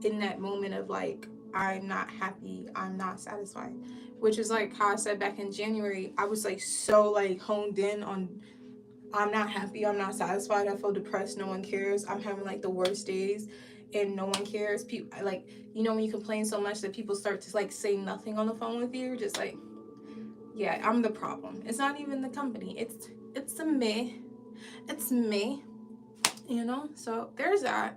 in that moment of, like, I'm not happy, I'm not satisfied. Which is like how I said back in January, I was like so, like, honed in on I'm not happy, I'm not satisfied, I feel depressed, no one cares, I'm having, like, the worst days and no one cares. People, like, you know, when you complain so much that people start to, like, say nothing on the phone with you, just like, yeah, I'm the problem. It's not even the company. It's me. It's me. You know? So there's that.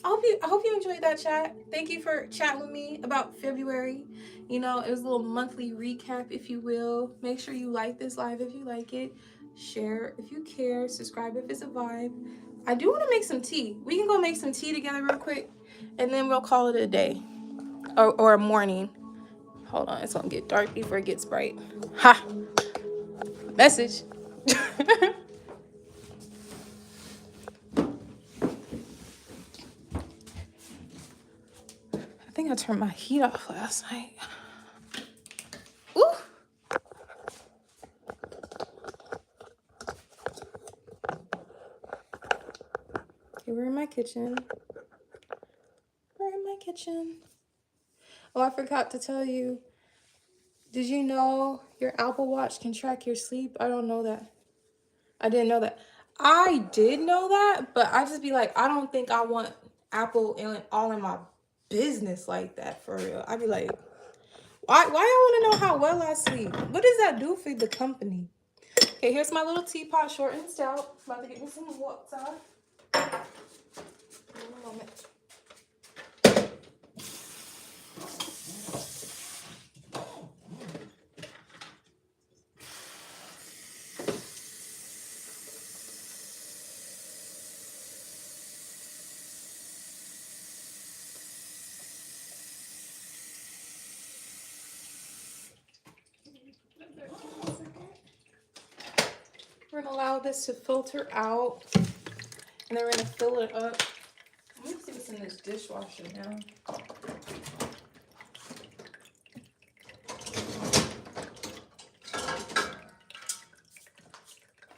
I hope you enjoyed that chat. Thank you for chatting with me about February. You know, it was a little monthly recap, if you will. Make sure you like this live if you like it. Share if you care. Subscribe if it's a vibe. I do want to make some tea. We can go make some tea together real quick, and then we'll call it a day or a morning. Hold on, it's gonna get dark before it gets bright. Ha! Message. I think I turned my heat off last night. Ooh. Okay, we're in my kitchen. Oh, I forgot to tell you. Did you know your Apple Watch can track your sleep? I don't know that. I didn't know that. I did know that, but I just be like, I don't think I want Apple all in my business like that, for real. I'd be like, why y'all want to know how well I sleep? What does that do for the company? Okay, here's my little teapot, short and stout. About to get me some water. In a moment. We're gonna allow this to filter out, and then we're gonna fill it up. Let me see what's in this dishwasher now.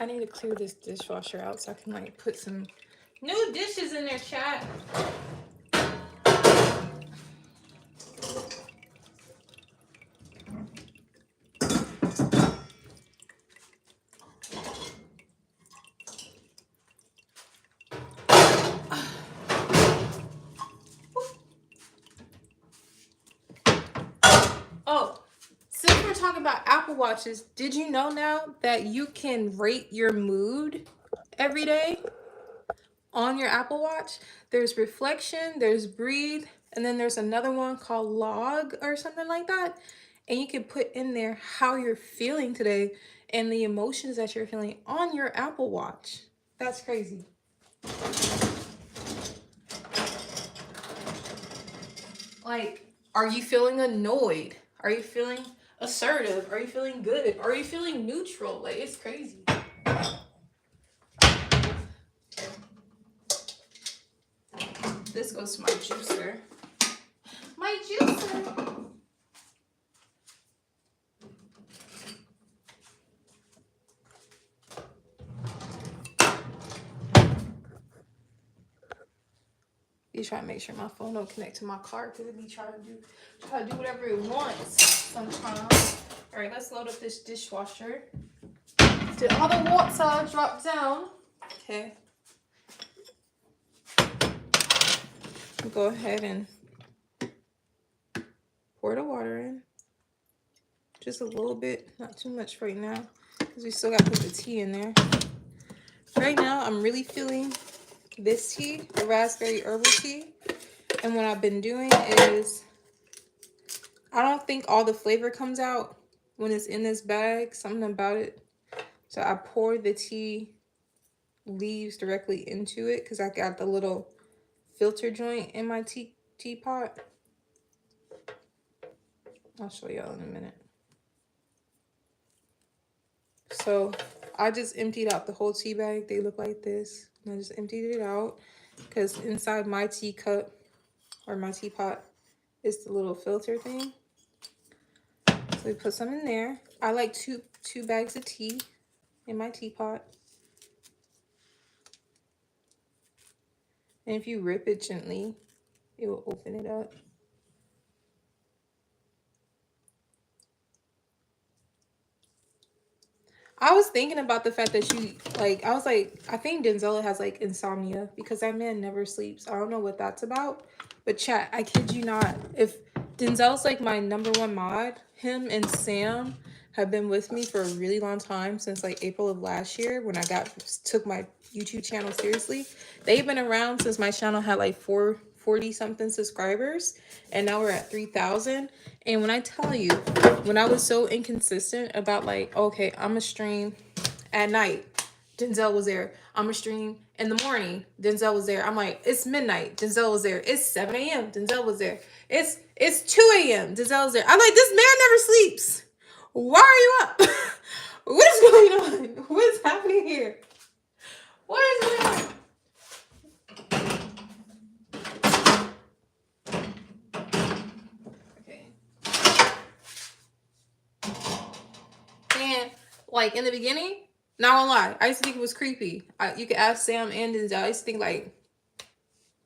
I need to clear this dishwasher out so I can like put some new dishes in there, chat. Oh, since we're talking about Apple Watches, did you know now that you can rate your mood every day on your Apple Watch? There's reflection, there's breathe, and then there's another one called log or something like that. And you can put in there how you're feeling today and the emotions that you're feeling on your Apple Watch. That's crazy. Like, are you feeling annoyed? Are you feeling assertive? Are you feeling good? Are you feeling neutral? Like, it's crazy. This goes to my juicer. My juicer. You try to make sure my phone don't connect to my car because it be trying to do whatever it wants sometimes. All right, let's load up this dishwasher. Did all the water drop down? Okay. Go ahead and pour the water in. Just a little bit, not too much right now, because we still got to put the tea in there. Right now, I'm really feeling this tea, the raspberry herbal tea. And what I've been doing is, I don't think all the flavor comes out when it's in this bag, something about it. So I pour the tea leaves directly into it because I got the little filter joint in my teapot. I'll show y'all in a minute. So I just emptied out the whole tea bag. They look like this. And I just emptied it out because inside my teacup or my teapot is the little filter thing. So we put some in there. I like two bags of tea in my teapot. And if you rip it gently, it will open it up. I was thinking about the fact that you, like, I was like, I think Denzel has, like, insomnia because that man never sleeps. I don't know what that's about. But chat, I kid you not. If Denzel's, like, my #1 mod, him and Sam have been with me for a really long time, since, like, April of last year when I took my YouTube channel seriously. They've been around since my channel had, like, 440-something subscribers. And now we're at 3,000. And when I tell you, when I was so inconsistent about like, okay, I'm a stream at night, Denzel was there. I'm a stream in the morning, Denzel was there. I'm like, it's midnight, Denzel was there. It's 7 a.m. Denzel was there. It's 2 a.m. Denzel was there. I'm like, this man never sleeps. Why are you up? What is going on? What is happening here? What is going on? And like in the beginning, not gonna lie, I used to think it was creepy. You could ask Sam and Denzel. I used to think like,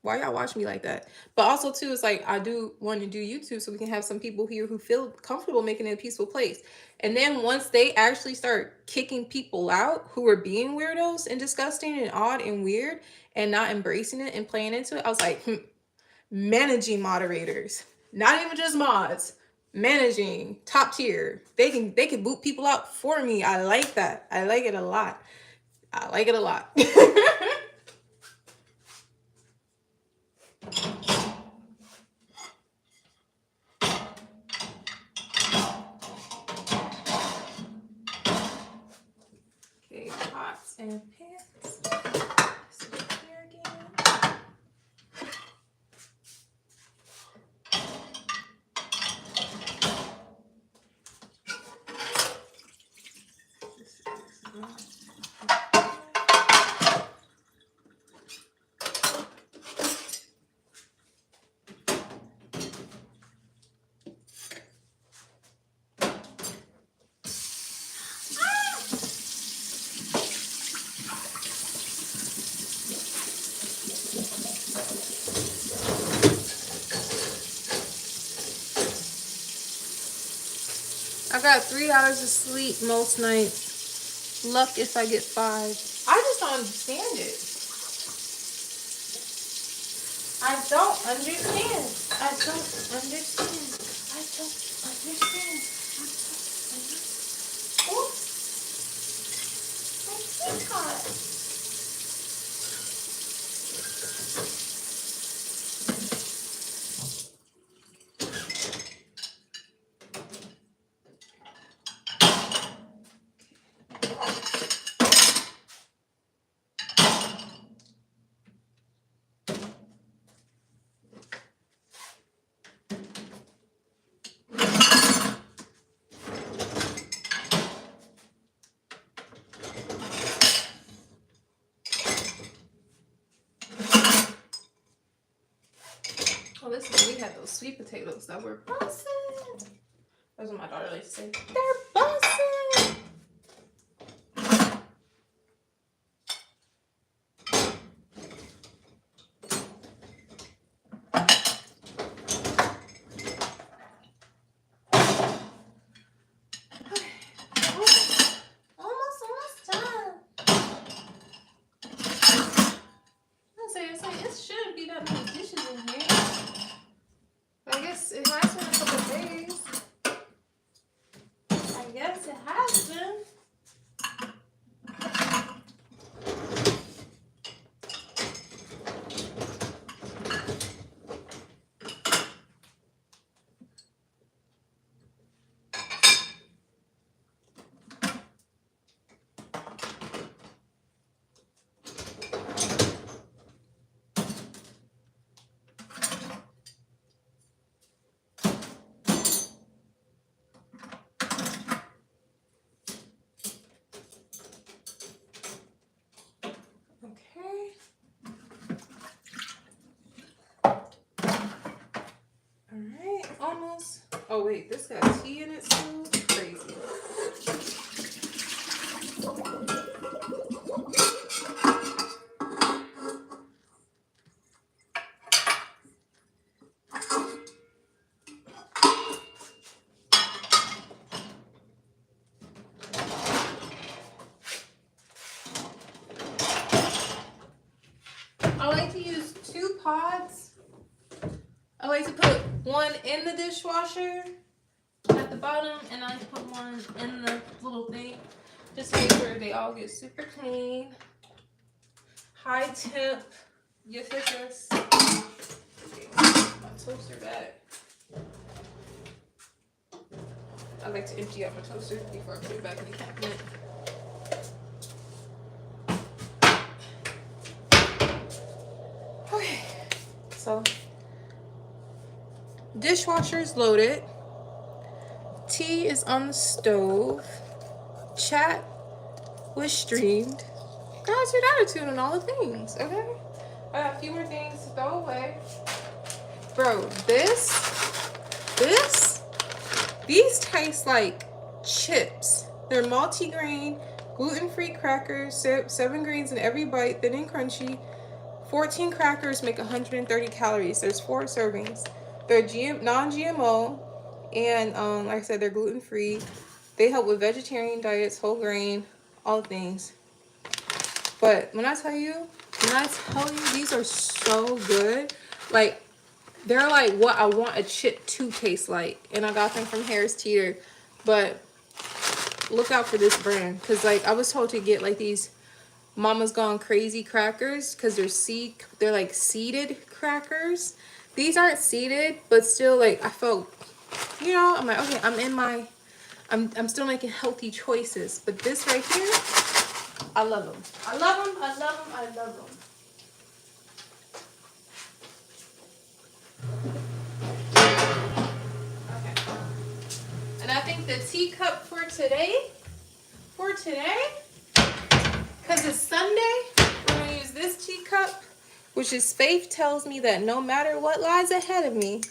why y'all watch me like that? But also too, it's like I do want to do YouTube so we can have some people here who feel comfortable making it a peaceful place. And then once they actually start kicking people out who are being weirdos and disgusting and odd and weird and not embracing it and playing into it, I was like, managing moderators, not even just mods. Managing top tier, they can boot people out for me. I like that. I like it a lot. I like it a lot. Okay, pots and pans. Here again. I got 3 hours of sleep most nights. Luck if I get 5. I just don't understand it. I don't understand. I don't understand. I don't understand. Oops. My teacup. Oh, this is when we had those sweet potatoes that were bussin'. That's what my daughter likes to say. They're bussin'. Almost done. It's like it shouldn't be that many dishes in here. I guess it has been a couple of days. I guess it has been. Okay. Alright, almost. Oh wait, this got tea in it too? Crazy. I like to use 2 pods. I like to put one in the dishwasher at the bottom, and I put one in the little thing. Just make sure they all get super clean. High temp. Yes, yes, yes. Okay, my toaster back. I like to empty out my toaster before I put it back in the cabinet. Okay, so dishwasher is loaded. Tea is on the stove. Chat was streamed. Gratitude, attitude, and all the things, okay? I got a few more things to throw away. Bro, these taste like chips. They're multi-grain, gluten-free crackers, 7 grains in every bite, thin and crunchy. 14 crackers make 130 calories. There's 4 servings. They're non-GMO, and like I said, they're gluten-free. They help with vegetarian diets, whole grain, all things. But when I tell you, these are so good. Like, they're like what I want a chip to taste like. And I got them from Harris Teeter. But look out for this brand. Because, like, I was told to get, like, these Mama's Gone Crazy crackers. Because they're, like, seeded crackers. These aren't seeded. But still, like, I felt, you know, I'm like, okay, I'm still making healthy choices. But this right here, I love them. I love them. I love them. I love them. Okay. And I think the teacup for today, because it's Sunday, we're going to use this teacup, which is faith tells me that no matter what lies ahead of me,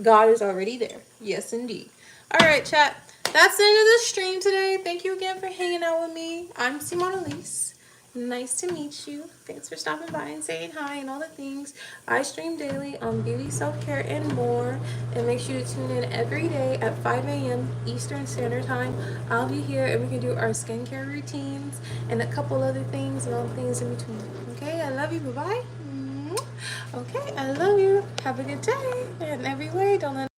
God is already there. Yes, indeed. All right, chat. That's the end of the stream today. Thank you again for hanging out with me. I'm CIMONEALISE. Nice to meet you. Thanks for stopping by and saying hi and all the things. I stream daily on beauty, self-care, and more. And make sure to tune in every day at 5 a.m. Eastern Standard Time. I'll be here and we can do our skincare routines and a couple other things and all the things in between. Okay, I love you. Bye-bye. Okay, I love you. Have a good day. And every way, don't let